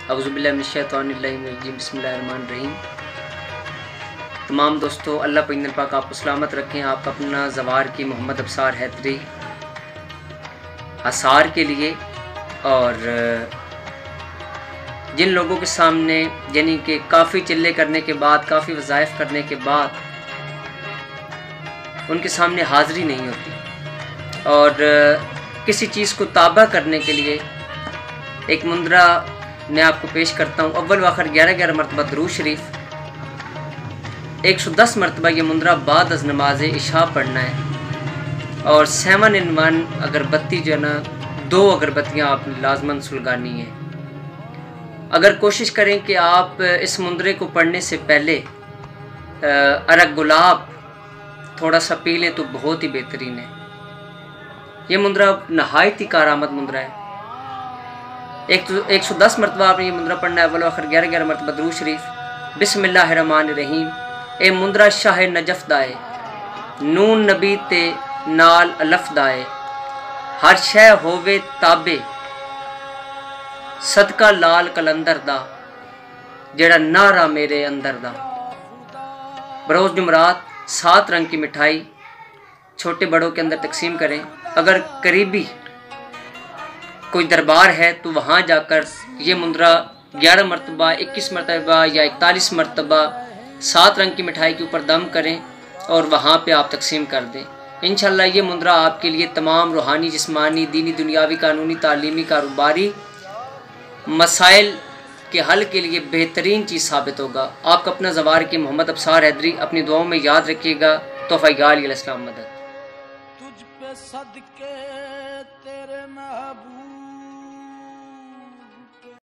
औज़ुबिल्लाहिमिनश्शैतानिर्रजीम बिस्मिल्लाहिर्रहमानिर्रहीम। तमाम दोस्तों, अल्लाह पाक पाक आपको सलामत रखें। आपका अपना ज़वार की मोहम्मद अबसार हैदरी आसार के लिए, और जिन लोगों के सामने यानी कि काफ़ी चिल्ले करने के बाद, काफ़ी वज़ाइफ करने के बाद उनके सामने हाज़िरी नहीं होती, और किसी चीज़ को ताबा करने के लिए एक मुंदरा मैं आपको पेश करता हूँ। अव्वल व आखिर 11-11 मरतबा दुरूद शरीफ, 110 मरतबा ये मुंदरा बाद अज़ नमाज इशा पढ़ना है, और 7 in 1 अगरबत्ती जो है ना, 2 अगरबत्तियाँ आपने लाजमन सुलगानी है। अगर कोशिश करें कि आप इस मुंदरे को पढ़ने से पहले अरक गुलाब थोड़ा सा पी लें तो बहुत ही बेहतरीन है। ये मुंदरा नहायत ही कारामद मुंदरा है। 110 मरतबा आपने ये मुंदरा पढ़ना है। अव्वल आखिर 11-11 मरतबा दुरूद शरीफ। बिस्मिल्लाहिर्रहमानिर्रहीम। ए मुंदरा शाह नजफ दाए, नून नबी ते नाल अलफ दाए, हर शह होवे ताबे, सदका लाल कलंदर दा, जेड़ा नारा मेरे अंदर दा। बरोज़ जुमरात 7 रंग की मिठाई छोटे बड़ों के अंदर तकसीम करें। अगर करीबी कोई दरबार है तो वहाँ जाकर ये मुंदरा 11 मरतबा, 21 मरतबा या 41 मरतबा 7 रंग की मिठाई के ऊपर दम करें और वहाँ पे आप तकसीम कर दें। इंशाअल्लाह ये मुंदरा आपके लिए तमाम रूहानी, जिस्मानी, दीनी, दुनियावी, कानूनी, तालीमी, कारोबारी मसाइल के हल के लिए बेहतरीन चीज़ साबित होगा। आपका अपना ज़वार की मोहम्मद अबसार हैदरी अपनी दुआओं में याद रखिएगा। तोहफ़ा मदद। तुझ पे सदके तेरे महबूब